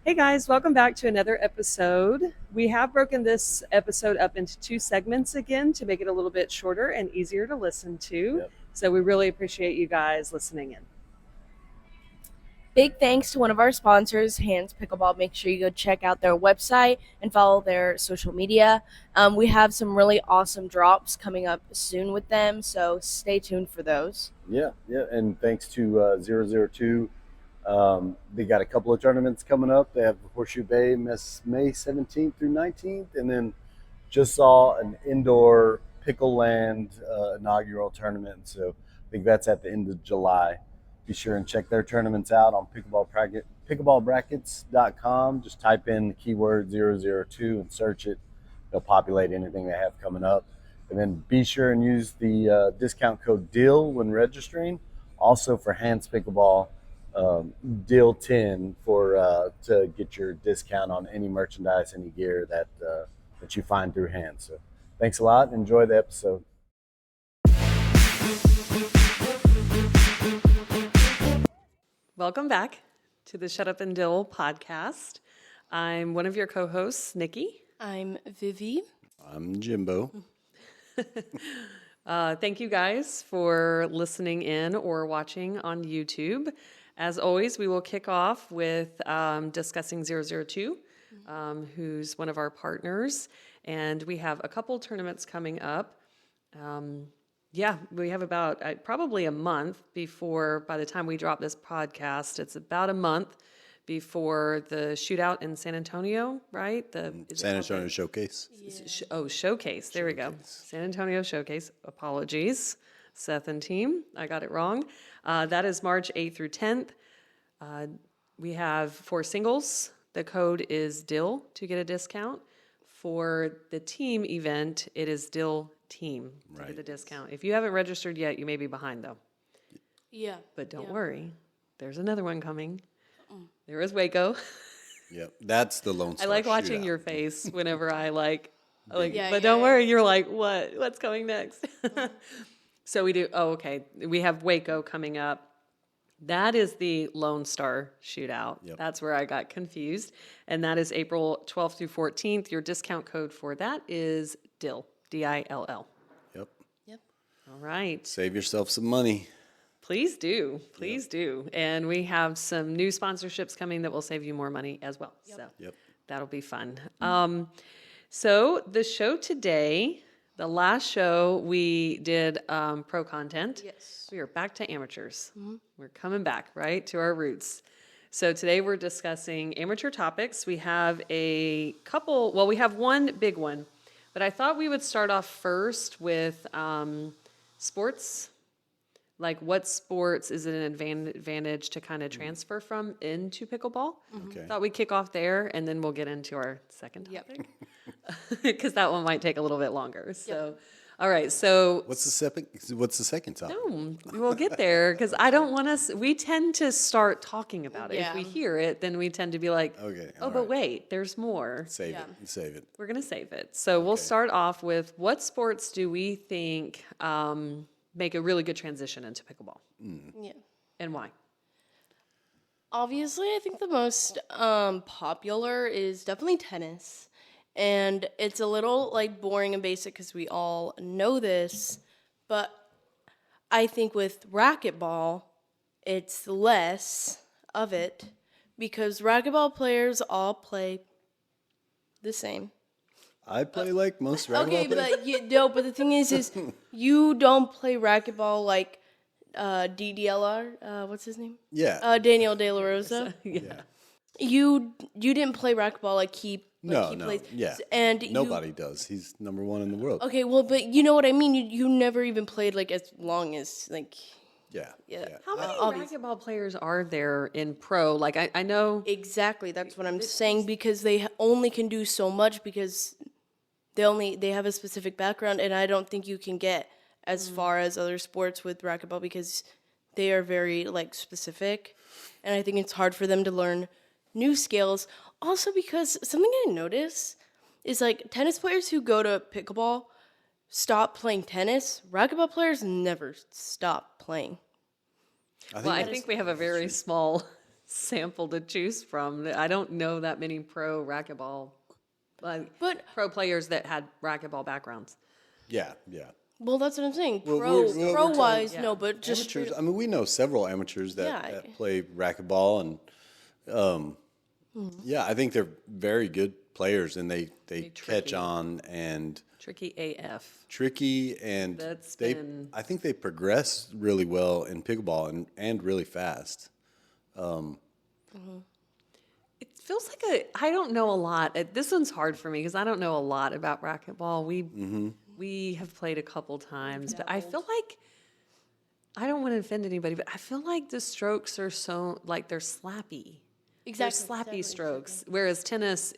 Hey guys, welcome back to another episode. We have broken this episode up into two segments again to make it a little bit shorter and easier to listen to. Yep. So we really appreciate you guys listening in. Big thanks to one of our sponsors, Hands Pickleball. Make sure you go check out their website and follow their social media. We have some really awesome drops coming up soon with them, so stay tuned for those. Yeah. And thanks to 002, they got a couple of tournaments coming up. They have Horseshoe Bay May 17th through 19th, and then just saw an indoor Pickle Land inaugural tournament. So I think that's at the end of July. Be sure and check their tournaments out on pickleballbrackets.com. Just type in the keyword 002 and search it. They'll populate anything they have coming up. And then be sure and use the discount code DIL when registering. Also for Hands Pickleball, DIL10 to get your discount on any merchandise, any gear that you find through Hands. So thanks a lot. Enjoy the episode. Welcome back to the Shut Up and Dill podcast. I'm one of your co-hosts, Nikki. I'm Vivi. I'm Jimbo. Thank you guys for listening in or watching on YouTube. As always, we will kick off with discussing 002, who's one of our partners. And we have a couple tournaments coming up. We have about probably a month before, by the time we drop this podcast, it's about a month before the shootout in San Antonio, right? San Antonio Showcase. Showcase. There we go. San Antonio Showcase. Apologies, Seth and team. I got it wrong. That is March 8th through 10th. We have for singles, the code is DIL to get a discount. For the team event, it is DIL team to get a discount. If you haven't registered yet, you may be behind though. Yeah. But don't worry. There's another one coming. There is Waco. Yep, that's the Lone Star I like watching shootout. your face whenever I like Yeah, but don't worry, you're like, what's coming next? So we do, we have Waco coming up. That is the Lone Star shootout. Yep. That's where I got confused. And that is April 12th through 14th. Your discount code for that is DILL, DILL. Yep. All right. Save yourself some money. Please do. Please do. And we have some new sponsorships coming that will save you more money as well. So that'll be fun. So the show today, the last show we did pro content. Yes. We are back to amateurs. We're coming back, right, to our roots. So today we're discussing amateur topics. We have we have one big one, but I thought we would start off first with sports. Like what sports is it an advantage to kind of transfer from into pickleball? Okay. Thought we'd kick off there, and then we'll get into our second topic. Because that one might take a little bit longer. So, all right. So What's the second topic? no, we'll get there because I don't want us. We tend to start talking about it. Yeah. If we hear it, then we tend to be like, Okay, oh, all but right. wait, there's more. Save Yeah. it. Save it. We're gonna save it. So we'll start off with what sports do we think make a really good transition into pickleball, Yeah. and why? Obviously, I think the most popular is definitely tennis. And it's a little like boring and basic because we all know this, but I think with racquetball, it's less of it because racquetball players all play the same. I play like most racquetball players. But the thing is you don't play racquetball like DDLR. What's his name? Yeah. Daniel De La Rosa. Yeah. You didn't play racquetball like he No. plays. Yeah. And Nobody does. He's number one in the world. Okay, well, but you know what I mean. You never even played like as long as like. Yeah. Yeah. How many obviously. racquetball players are there in pro? Like I know Exactly, that's what I'm saying because they only can do so much because they have a specific background, and I don't think you can get as far as other sports with racquetball because they are very like specific, and I think it's hard for them to learn new skills. Also, because something I notice is like tennis players who go to pickleball stop playing tennis. Racquetball players never stop playing. I think we have a very small sample to choose from. I don't know that many pro racquetball, But pro players that had racquetball backgrounds. Yeah, yeah. well, that's what I'm saying. Well, we're Pro talking- wise, yeah. no, but just Amateurs. I mean, we know several amateurs that, Yeah. that play racquetball, and yeah, I think they're very good players, and they catch tricky. on and Tricky AF. tricky, and That's they. been- I think they progress really well in pickleball and really fast. It feels like I don't know a lot. This one's hard for me because I don't know a lot about racquetball. We have played a couple times, but I feel like I don't want to offend anybody, but I feel like the strokes are so like they're slappy. exactly They're slappy exactly. strokes. Whereas tennis,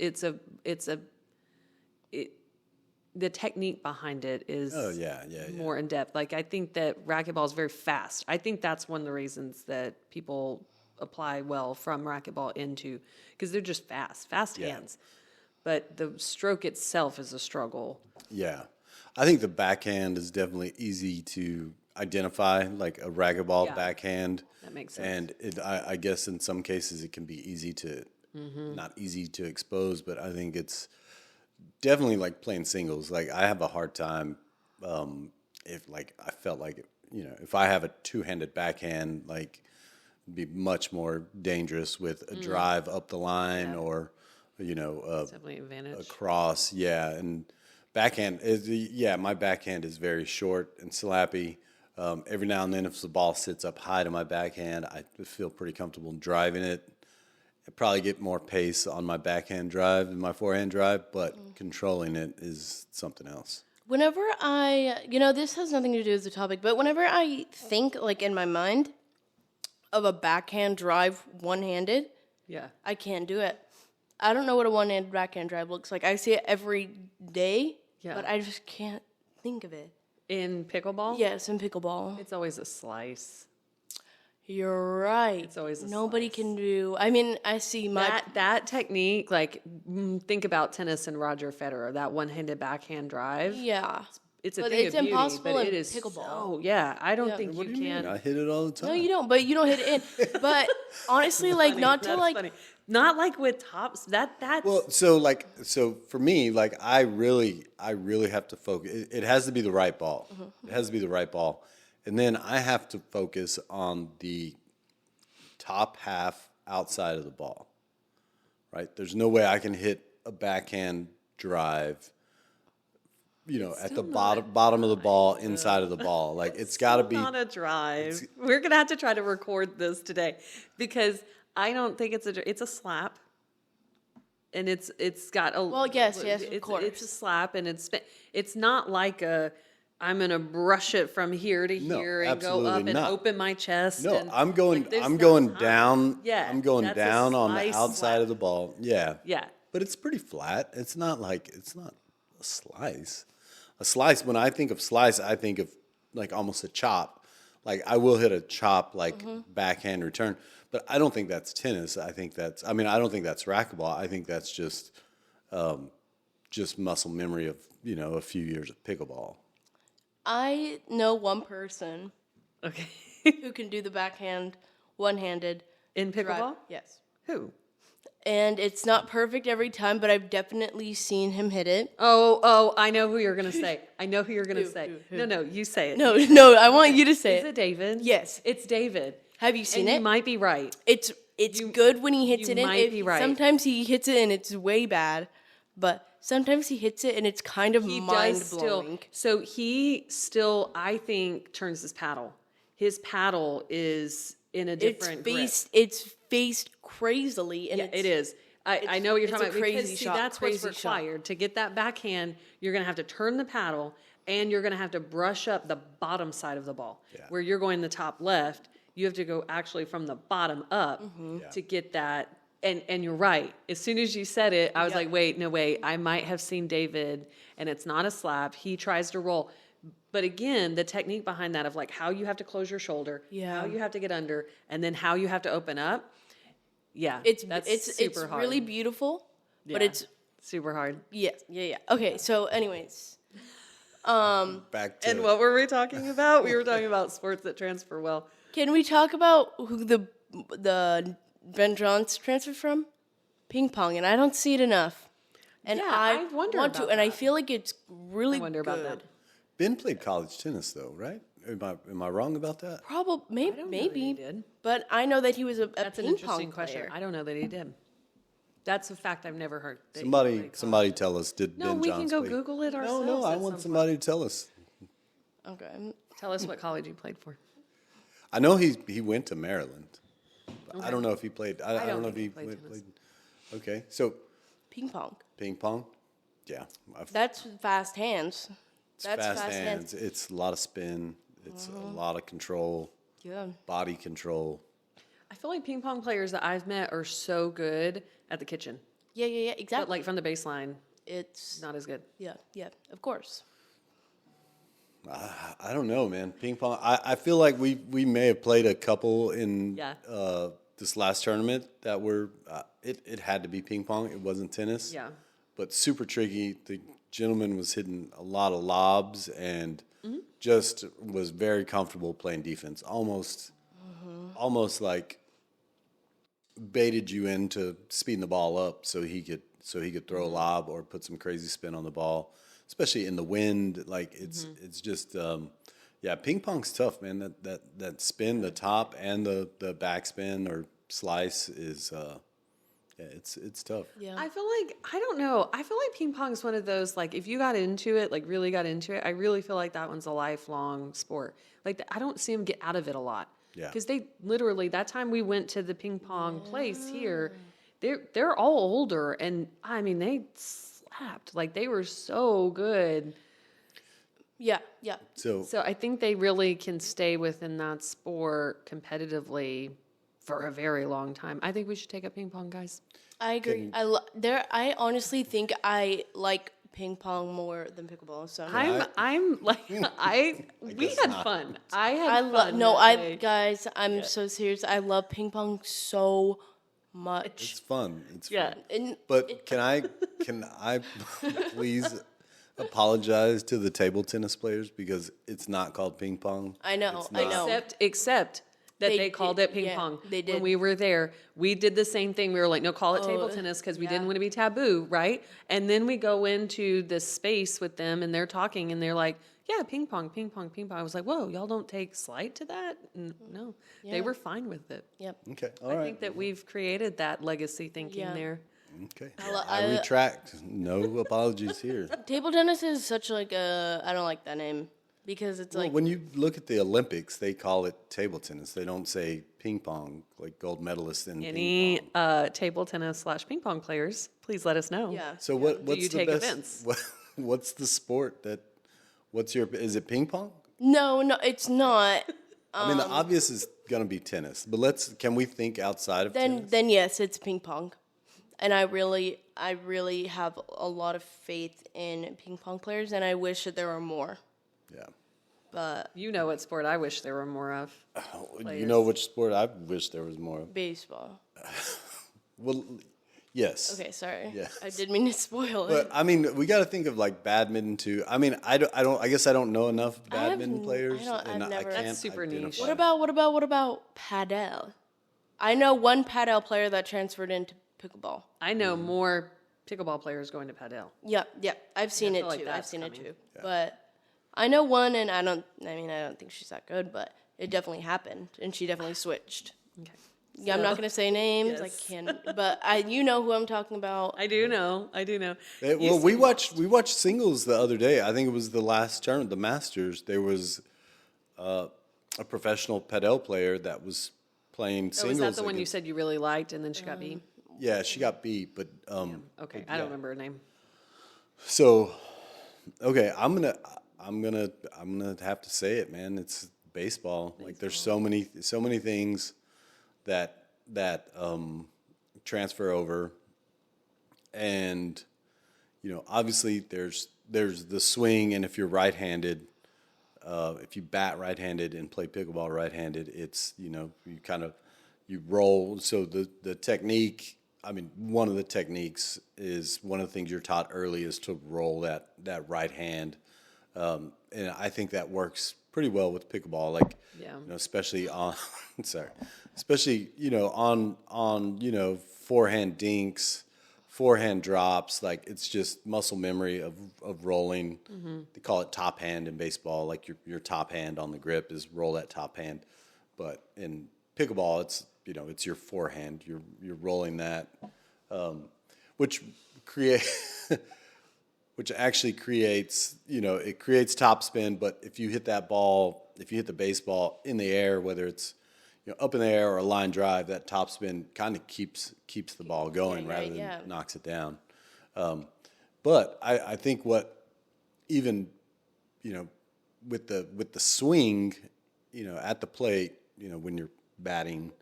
the technique behind it is Oh yeah. more in depth. Like I think that racquetball is very fast. I think that's one of the reasons that people apply well from racquetball into because they're just fast hands. But the stroke itself is a struggle. Yeah. I think the backhand is definitely easy to identify, like a racquetball Yeah. backhand. That makes sense. And I guess in some cases it can be easy to, not easy to expose, but I think it's definitely like playing singles. Like I have a hard time if like I felt like, if I have a two-handed backhand, like it'd be much more dangerous with a drive up the line or, Definitely an advantage. across, yeah, and backhand is my backhand is very short and slappy. Every now and then, if the ball sits up high to my backhand, I feel pretty comfortable driving it. I probably get more pace on my backhand drive than my forehand drive, but controlling it is something else. Whenever this has nothing to do with the topic, but whenever I think, like, in my mind of a backhand drive one-handed, Yeah. I can't do it. I don't know what a one-handed backhand drive looks like. I see it every day, Yeah. but I just can't think of it. In pickleball? Yes, in pickleball. It's always a slice. You're right. It's always a Nobody slice. can do. I mean, I see my That technique, like think about tennis and Roger Federer, that one-handed backhand drive. yeah. It's a But thing it's of beauty, impossible but in it is pickleball. so, yeah, I don't Yeah. think What you do you can. mean? I hit it all the time. No, you don't. But you don't hit it in. But honestly, like, not to That's like. funny. Not like with tops. That's Well, so for me, like I really have to focus. It has to be the right ball. It has to be the right ball, and then I have to focus on the top half outside of the ball. Right? There's no way I can hit a backhand drive. At the bottom of the ball, inside of the ball. Like it's got to be. not a drive. We're gonna have to try to record this today because I don't think it's a slap, and it's got a Well, yes, of it's course. a slap, and it's not like I'm gonna brush it from here to No, here and go up absolutely and not. open my chest. No, and, I'm going. like, there's I'm no going time. down. Yeah, I'm going that's a down on the slice outside slap. of the ball. Yeah. Yeah. But it's pretty flat. It's not a slice. A slice. When I think of slice, I think of like almost a chop. Like I will hit a chop like backhand return, but I don't think that's tennis. I think that's. I mean, I don't think that's racquetball. I think that's just muscle memory of a few years of pickleball. I know one person Okay. who can do the backhand one-handed In drive. pickleball, Yes. who? And it's not perfect every time, but I've definitely seen him hit it. Oh, I know who you're gonna say. I know who you're gonna Who, say. who? No, you say it. No, I want you to say Is it. it David? Yes. It's David. Have you seen And it? you might be right. It's good when he hits you it in. might be right. Sometimes he hits it and it's way bad, but sometimes he hits it and it's kind of He mind does still. blowing. So he still, I think, turns his paddle. His paddle is in a different grip. It's faced crazily, and Yeah, it is. I know what you're it's talking a about because crazy see, shot, that's what's crazy shot. required to get that backhand. You're going to have to turn the paddle, and you're going to have to brush up the bottom side of the ball. Yeah. Where you're going the top left, you have to go actually from the bottom up to get that. And you're right. As soon as you said it, I was like, wait, I might have seen David, and it's not a slap. He tries to roll. But again, the technique behind that of like how you have to close your shoulder, Yeah. how you have to get under, and then how you have to open up. Yeah, It's that's super hard. really beautiful, but Yeah. it's super hard. yeah. Okay, so anyways, Back to And what were we talking about? We were talking about sports that transfer well. can we talk about who the Ben Johnson transferred from? Ping pong, and I don't see it enough. And Yeah, I I wonder want to, about and I that. feel like it's really I wonder about good. that. Ben played college tennis, though, right? Am I wrong about that? Probably, I don't know that he maybe, did. but I know that he was a That's an ping interesting pong question. player. I don't know that he did. That's a fact I've never heard. that he Somebody, played college. somebody tell us. Did No, Ben we Johns can go play? Google it ourselves. No, I at want some somebody to tell us. Okay. Tell us what college you played for. I know he went to Maryland. But I don't know if he played. I don't know if think he he played tennis. played. Okay, so Ping pong. ping pong. Yeah, That's fast hands. it's fast hands. It's a lot of spin. It's a lot of control, Yeah. body control. I feel like ping pong players that I've met are so good at the kitchen, Yeah, exactly. but like from the baseline, It's not as good. yeah, of course. I don't know, man. Ping pong. I feel like we may have played a couple in Yeah. this last tournament that were. It had to be ping pong. It wasn't tennis. Yeah. But super tricky. The gentleman was hitting a lot of lobs and Mm-hmm. just was very comfortable playing defense. Almost like baited you into speeding the ball up so he could throw a lob or put some crazy spin on the ball, especially in the wind. Like it's just ping pong's tough, man. That spin, the top and the backspin or slice is it's tough. Yeah. I feel like, I don't know. I feel like ping pong is one of those, like, if you got into it, like, really got into it, I really feel like that one's a lifelong sport. Like, I don't see them get out of it a lot. Yeah. Because they literally, that time we went to the ping pong place here, they're all older. And, I mean, they slapped. Like, they were so good. Yeah. So So I think they really can stay within that sport competitively for a very long time. I think we should take up ping pong, guys. I agree. I honestly think I like ping pong more than pickleball. So I'm like we had fun. I had fun. guys, I'm so serious. I love ping pong so much. it's fun. It's Yeah. fun. And But can I please apologize to the table tennis players because it's not called ping pong. I know, It's I not. know. Except that They they called did- it ping yeah, pong. they did. When we were there, we did the same thing. We were like, no, call it table tennis because we didn't want to be taboo, right? And then we go into this space with them and they're talking and they're like, yeah, ping pong, ping pong, ping pong. I was like, whoa, y'all don't take slight to that? No, they were fine with it. Yep. Okay, all I right. think that we've created that legacy thinking Yeah. there. Okay, I- I retract. No apologies here. Table tennis is such like a I don't like that name because it's Well, like when you look at the Olympics, they call it table tennis. They don't say ping pong, like gold medalists in ping Any pong. table tennis / ping pong players, please let us know. yeah. So what's you the take best? events? What's the sport that? Is it ping pong? No, it's not. I mean, the obvious is gonna be tennis, but can we think outside of tennis? Then yes, it's ping pong. And I really have a lot of faith in ping pong players and I wish that there were more. Yeah. But You know what sport I wish there were more of. You know which sport I wish there was more of? baseball. Well, yes. Okay, sorry. Yes. I didn't mean to spoil it. But I mean, we got to think of like badminton too. I mean, I guess I don't know enough badminton players, I've and never- That's super niche. identify. What about padel? I know one padel player that transferred into pickleball. I know more pickleball players going to padel. Yep. I've seen I it feel like too. I've that's seen it coming. too. But I know one, and I don't think she's that good, but it definitely happened, and she definitely switched. Okay. Yeah, I'm not gonna say names. I Yes. can't, but you know who I'm talking about. I do know. Well, we watched singles the other day. I think it was the last tournament, the Masters. There was a professional padel player that was playing Oh, singles. is that the one you against- said you really liked and then she got beat? Yeah, she got beat, but Okay, I don't remember her name. So, okay, I'm gonna have to say it, man. It's baseball. Like there's so many things that transfer over, and obviously there's the swing, and if you're right-handed, if you bat right-handed and play pickleball right-handed, it's you roll. So the technique. I mean, one of the techniques is one of the things you're taught early is to roll that right hand, and I think that works pretty well with pickleball. Like, Yeah. especially on, sorry, especially on forehand dinks, forehand drops. Like, it's just muscle memory of rolling. They call it top hand in baseball. Like your top hand on the grip is roll that top hand, but in pickleball, it's your forehand. You're rolling that, which create. Which actually creates, it creates topspin. But if you hit the baseball in the air, whether it's up in the air or a line drive, that topspin kind of keeps the ball going rather than knocks it down. But I think what even with the swing, at the plate, when you're batting,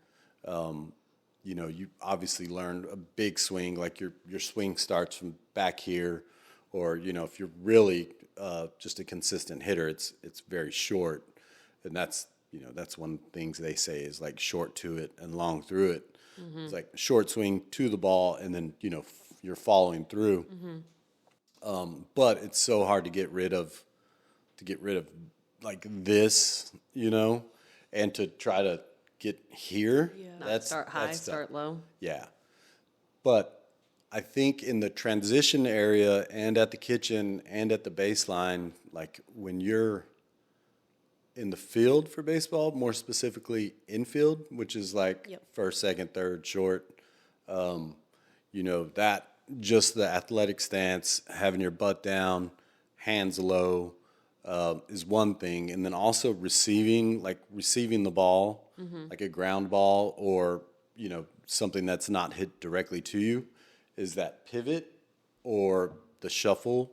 you obviously learn a big swing, like your swing starts from back here. Or, if you're really just a consistent hitter, it's very short. And that's one of the things they say is like short to it and long through it. It's like short swing to the ball and then, you're following through. But it's so hard to get rid of like this, and to try to get here. Not start high, start low. Yeah. But I think in the transition area and at the kitchen and at the baseline, like when you're in the field for baseball, more specifically infield, which is like first, second, third, short, that just the athletic stance, having your butt down, hands low, is one thing. And then also receiving the ball, like a ground ball or, something that's not hit directly to you. Is that pivot or the shuffle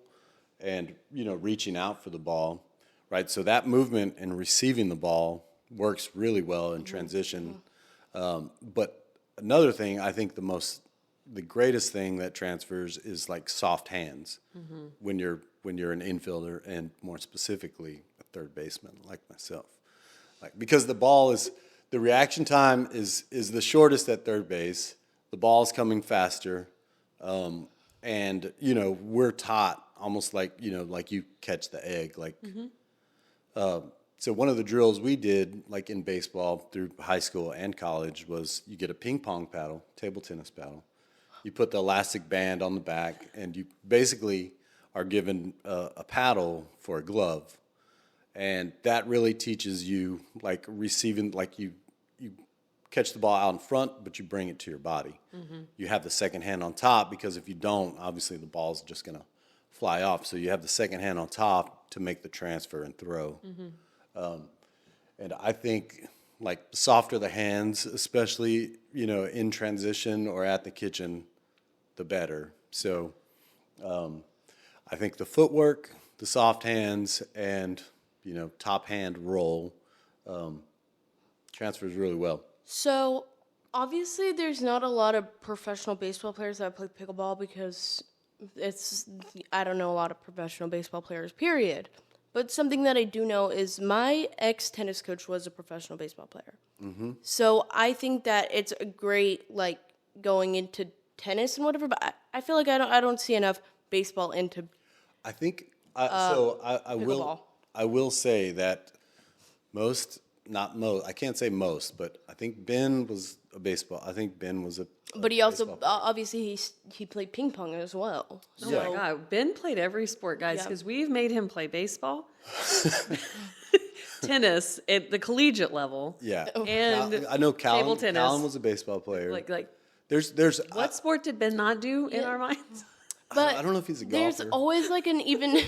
and, reaching out for the ball, right? So that movement and receiving the ball works really well in transition. But another thing, I think the greatest thing that transfers is like soft hands when you're an infielder and more specifically a third baseman like myself. Like, because the reaction time is the shortest at third base. The ball's coming faster. And, we're taught almost like you catch the egg. Like, so one of the drills we did, like in baseball through high school and college, was you get a ping pong paddle, table tennis paddle. You put the elastic band on the back, and you basically are given a paddle for a glove. And that really teaches you, like, receiving, like you catch the ball out in front, but you bring it to your body. You have the second hand on top, because if you don't, obviously the ball's just going to fly off. So you have the second hand on top to make the transfer and throw. And I think, like, the softer the hands, especially, in transition or at the kitchen, the better. So I think the footwork, the soft hands, and, top hand roll transfers really well. So, obviously, there's not a lot of professional baseball players that play pickleball because I don't know a lot of professional baseball players, period. But something that I do know is my ex-tennis coach was a professional baseball player. So, I think that it's a great, like, going into tennis and whatever, but I feel like I don't see enough baseball into I think, pickleball. I will say that not most, I can't say most, but I think Ben was a baseball. I think Ben was a. But he also obviously he played ping pong as well. Oh my God, Ben played every sport, guys, because we've made him play baseball, tennis at the collegiate level. Yeah, and I know Callum. table tennis. Callum was a baseball player. Like there's what sport did Ben not do in our minds? But I don't know if he's a golfer. there's always like an even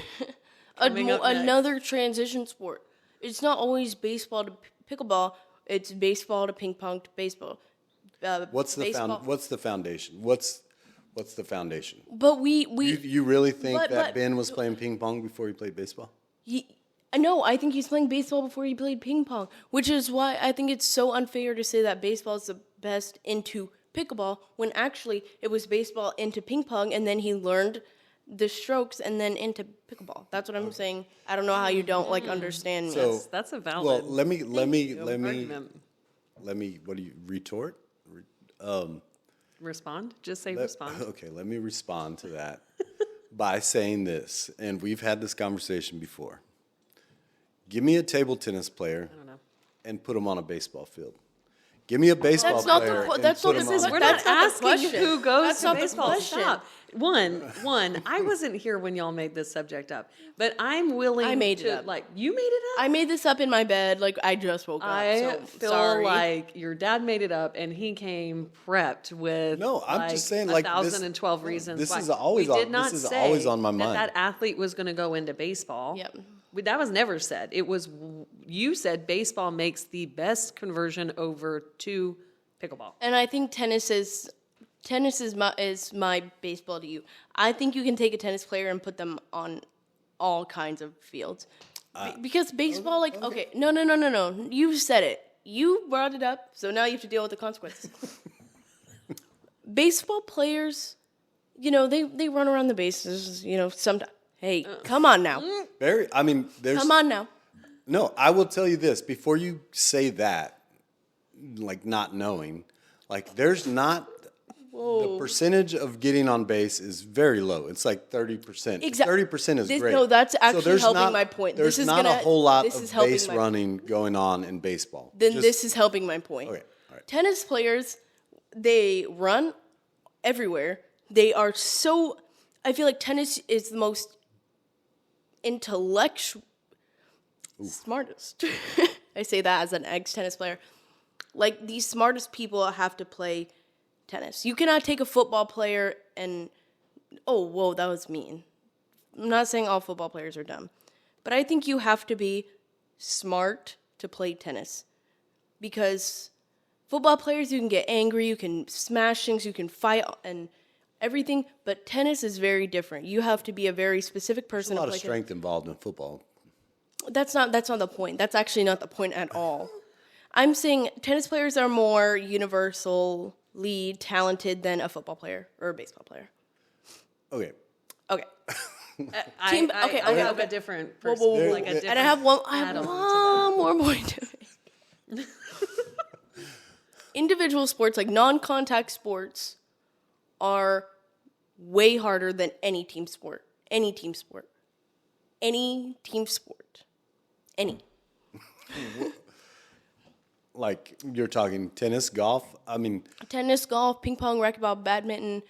Coming up next. another transition sport. It's not always baseball to pickleball. It's baseball to ping pong to baseball. What's the baseball. What's the foundation? What's the foundation? But we You really think but- that but- Ben was playing ping pong before he played baseball? no, I think he's playing baseball before he played ping pong, which is why I think it's so unfair to say that baseball is the best into pickleball when actually it was baseball into ping pong and then he learned the strokes and then into pickleball. That's what I'm saying. I don't know how you don't like understand me. So That's a valid. well, let me argument. what do you retort? Respond. Just say respond. Okay, let me respond to that by saying this, and we've had this conversation before. Give me a table tennis player I don't know. and put him on a baseball field. Give me a baseball That's not the player. po- and that's put not him the- on this a- is- We're That's not not the asking question. who goes That's to not the baseball. question. Stop. One, I wasn't here when y'all made this subject up, but I'm willing I made to, it up. like, you made it up? I made this up in my bed. Like, I just woke up. I So, feel sorry. like your dad made it up and he came prepped with No, I'm just saying, like, this- 1,012 reasons. this why. is always we on- did not this is say always on my that mind. that athlete was going to go into baseball. Yep. That was never said. It was, you said baseball makes the best conversion over to pickleball. And I think tennis is my baseball to you. I think you can take a tennis player and put them on all kinds of fields. Because baseball, okay, no. You said it. You brought it up, so now you have to deal with the consequences. Baseball players, they run around the bases, sometimes. Hey, come on now. there's Come on now. No, I will tell you this before you say that, like not knowing, like there's not the percentage of getting on base is very low. It's like 30%. Exactly. 30% is This- great. no, that's actually there's helping my point. There's This is not a gonna- whole lot this of is helping base my- running going on in baseball. Then Just- this is helping my point. Okay, all right. Tennis players, they run everywhere. They are so. I feel like tennis is the most intellectual, smartest. I say that as an ex-tennis player. Like, these smartest people have to play tennis. You cannot take a football player and, oh, whoa, that was mean. I'm not saying all football players are dumb, but I think you have to be smart to play tennis, because football players, you can get angry, you can smash things, you can fight and everything, but tennis is very different. You have to be a very specific There's person a lot to of play strength involved in football. That's not the point. That's actually not the point at all. I'm saying tennis players are more universally talented than a football player or a baseball player. Okay. Okay. I have okay. a different Whoa, person. whoa, whoa, whoa. Like a different And I have one add-on to that. more point to make. Individual sports, like non-contact sports, are way harder than any team sport. Any team sport. Any team sport. Any. Like you're talking tennis, golf. I mean, Tennis, golf, ping pong, racquetball, badminton,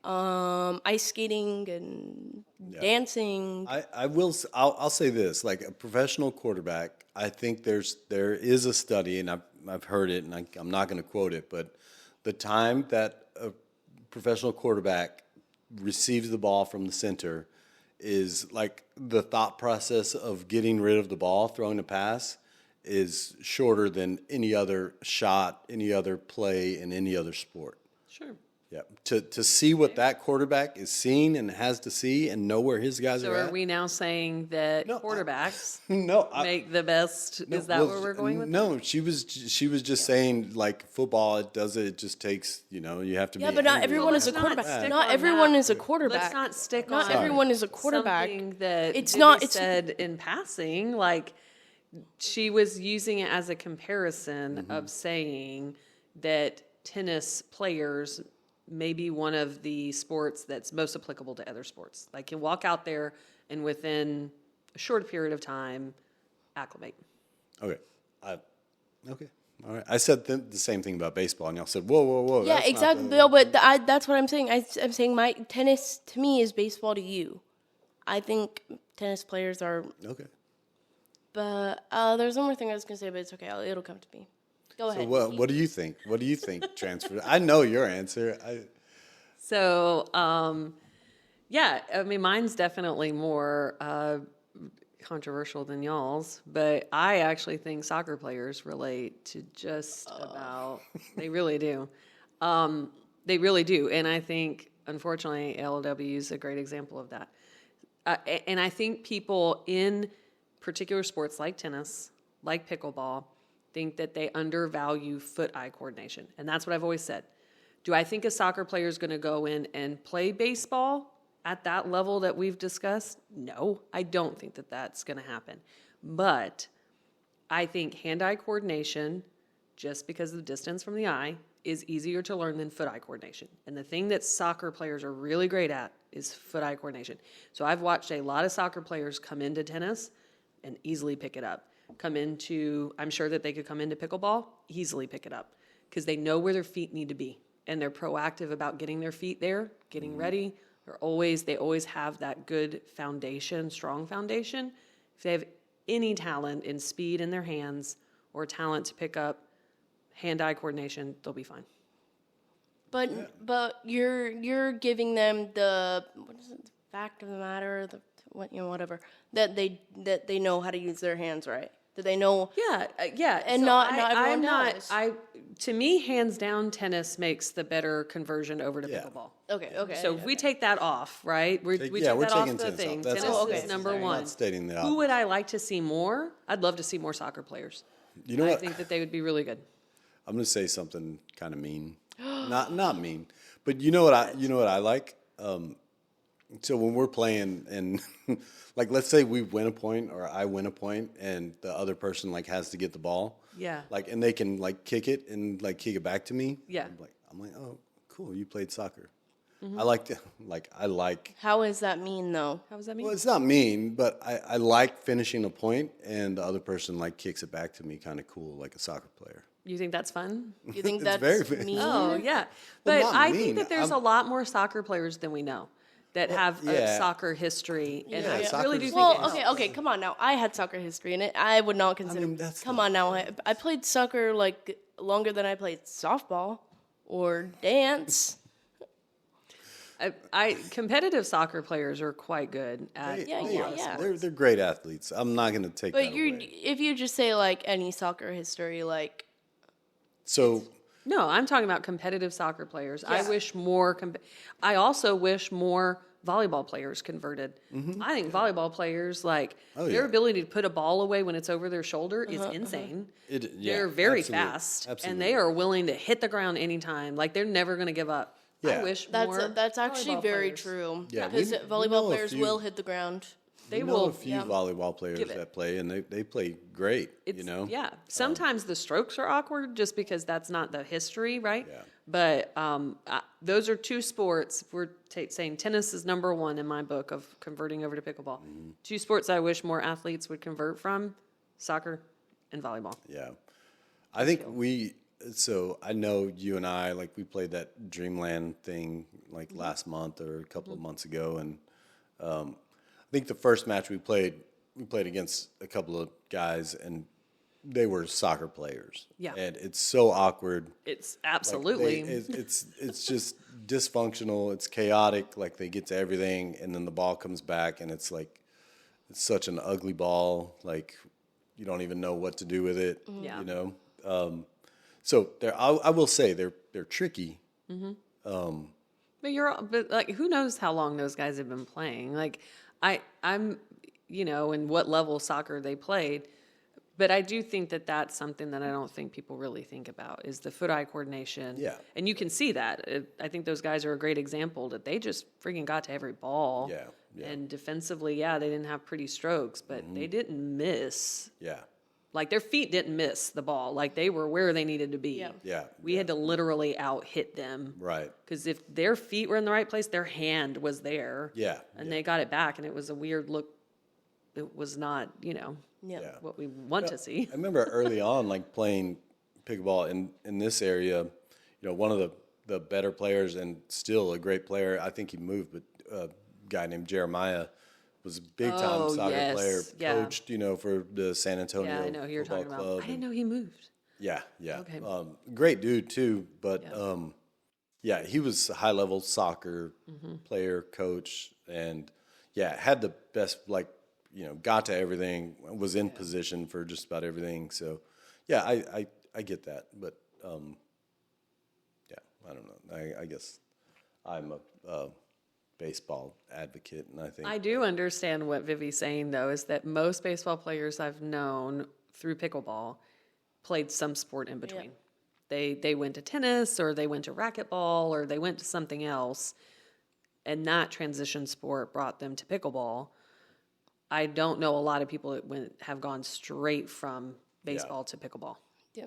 ice skating, and dancing. I'll say this: like a professional quarterback, I think there is a study, and I've heard it, and I'm not going to quote it, but the time that a professional quarterback receives the ball from the center is like the thought process of getting rid of the ball, throwing a pass, is shorter than any other shot, any other play in any other sport. Sure. Yeah, to see what that quarterback is seeing and has to see and know where his guys So are are at. we now saying that No, quarterbacks make make the best? Is that where we're going with? No, she was just saying like football. It just takes you have to. Yeah, be but not angry. everyone is a Let's not quarterback. stick Not on everyone that. is a quarterback. Let's not stick Not on everyone is a quarterback. something that It's Vivi not- it's- said in passing. Like she was using it as a comparison Mm-hmm. of saying that tennis players may be one of the sports that's most applicable to other sports. Like can walk out there and within a short period of time acclimate. Okay, okay, all right. I said the same thing about baseball, and y'all said, "Whoa, whoa, whoa." Yeah, that's not exactly. the- No, but that's what I'm saying. I'm saying my tennis to me is baseball to you. I think tennis players are. Okay. But there's one more thing I was gonna say, but it's okay. It'll come to me. Go So ahead. what do you think? What do you think transfer? I know your answer. So, yeah, I mean, mine's definitely more controversial than y'all's, but I actually think soccer players relate to just about, they really do. They really do. And I think, unfortunately, LLW is a great example of that. And I think people in particular sports like tennis, like pickleball, think that they undervalue foot-eye coordination. And that's what I've always said. Do I think a soccer player is going to go in and play baseball at that level that we've discussed? No, I don't think that that's going to happen. But I think hand-eye coordination, just because of the distance from the eye, is easier to learn than foot-eye coordination. And the thing that soccer players are really great at is foot-eye coordination. So I've watched a lot of soccer players come into tennis. and easily pick it up. I'm sure that they could come into pickleball, easily pick it up, because they know where their feet need to be, and they're proactive about getting their feet there, getting ready. They always have that good foundation, strong foundation. If they have any talent in speed in their hands or talent to pick up hand-eye coordination, they'll be fine. But you're giving them the fact of the matter, whatever, that they know how to use their hands right. That they know. Yeah. And So not everyone I'm not. does. To me, hands down, tennis makes the better conversion over to pickleball. Okay. So if we take that off, right? We take that off taking the tennis thing. off. That's Tennis all. is number I'm one. not stating the Who obvious. would I like to see more? I'd love to see more soccer players. You know I what? think that they would be really good. I'm gonna say something kind of mean, not mean, but you know what I like. So when we're playing and like let's say we win a point or I win a point and the other person like has to get the ball. Yeah. Like and they can like kick it and like kick it back to me. Yeah. I'm like, oh, cool, you played soccer. I like. How is that mean though? How does that mean? Well, it's not mean, but I like finishing a point and the other person like kicks it back to me, kind of cool, like a soccer player. You think that's fun? You think It's that's very mean? Oh, yeah. Well, But not I mean. think that there's a lot more soccer players than we know that have a yeah. soccer history. And Yeah, I really do soccer's- think Well, it helps. okay, come on now. I had soccer history in it. I would not consider. that's Come not- on now. I played soccer like longer than I played softball or dance. Competitive soccer players are quite good at Yeah, a yeah, lot of yeah. sports. They're great athletes. I'm not going to take But that you, away. if you just say like any soccer history, like So No, I'm talking about competitive soccer players. I Yeah. wish more. I also wish more volleyball players converted. I think volleyball players, like their yeah. ability to put a ball away when it's over their shoulder is insane. They're very fast, and they are willing to hit the ground anytime. Like they're never going to give up. I Yeah. wish more. that's actually volleyball very players. true. Yeah, Because we know volleyball a players few- will hit the ground. They we know will. a few yeah. volleyball players Give it. that play, and they play great. You know, Yeah. Sometimes the strokes are awkward just because that's not the history, right? Yeah. But those are two sports. If we're saying tennis is number one in my book of converting over to pickleball. Two sports I wish more athletes would convert from: soccer and volleyball. Yeah, I think So I know you and I like we played that Dreamland thing like last month or a couple of months ago, and I think the first match we played against a couple of guys, and they were soccer players. Yeah. And it's so awkward. It's Like, absolutely. it's just dysfunctional. It's chaotic. Like they get to everything, and then the ball comes back, and it's like it's such an ugly ball. Like you don't even know what to do with it. Yeah. You know. So I will say they're tricky. But like, who knows how long those guys have been playing? Like, I'm, and what level of soccer they played. But I do think that that's something that I don't think people really think about is the foot-eye coordination. Yeah. And you can see that. I think those guys are a great example that they just freaking got to every ball. Yeah, yeah. And defensively, they didn't have pretty strokes, but they didn't miss. Yeah. Like, their feet didn't miss the ball. Like, they were where they needed to be. Yeah. Yeah. We had to literally out-hit them. Right. Because if their feet were in the right place, their hand was there. Yeah. And they got it back, and it was a weird look. It was not, Yeah. Yeah. what we want to see. I remember early on, like playing pickleball in this area. One of the better players and still a great player. I think he moved, but a guy named Jeremiah was a big time Oh, soccer yes. player. Yeah. Coached, for the San Antonio Yeah, I know who you're Football talking about. Club. I didn't know he moved. Yeah, yeah. Okay. Great dude too, but Yeah. he was a high level soccer player, coach, and had the best got to everything, was in position for just about everything. So I get that, but I don't know. I guess I'm a baseball advocate, and I think I do understand what Vivi's saying, though, is that most baseball players I've known through pickleball played some sport in between. They went to tennis, or they went to racquetball, or they went to something else, and that transition sport brought them to pickleball. I don't know a lot of people that have gone straight from baseball to pickleball. Yeah.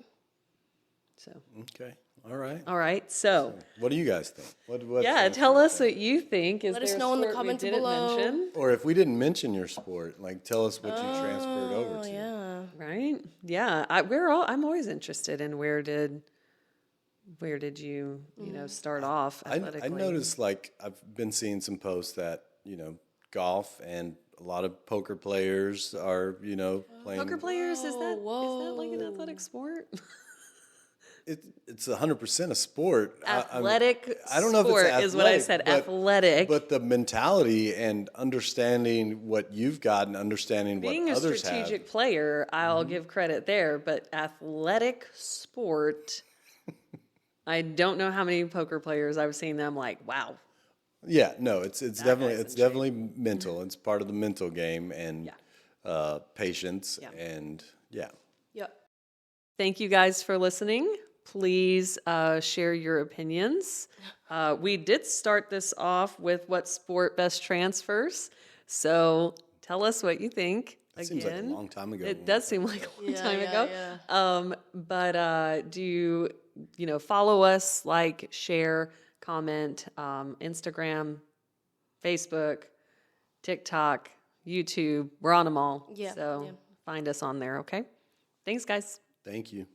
So, Okay. All right. all right. So, What do you guys think? What yeah, tell us what you think. Is Let us there a know in the sport we comments didn't below. mention? Or if we didn't mention your sport, like tell us what you transferred over Oh, to. yeah. Right? Yeah. I'm always interested in where did you, start off I athletically? noticed, like, I've been seeing some posts that, golf and a lot of poker players are, playing. Poker players, is that Whoa. like an athletic sport? It's 100% a sport. Athletic I don't know if it's sport athletic, is what I said. but- Athletic. But the mentality and understanding what you've got and understanding Being what a others strategic player, I'll give credit there, but athletic sport, I don't know how many poker players I've seen them like, wow. have. Yeah, no, it's definitely guy's in definitely mental. It's part of the mental game and Yeah. patience Yeah. and yeah. Yep. Thank you guys for listening. Please share your opinions. We did start this off with what sport best transfers. So tell us what you think. That seems like a long time ago. It does seem like a long Yeah, time yeah, ago. But do you follow us, like, share, comment, Instagram, Facebook, TikTok, YouTube. We're on them all. Yeah, So yeah. find us on there, okay? Thanks, guys. Thank you.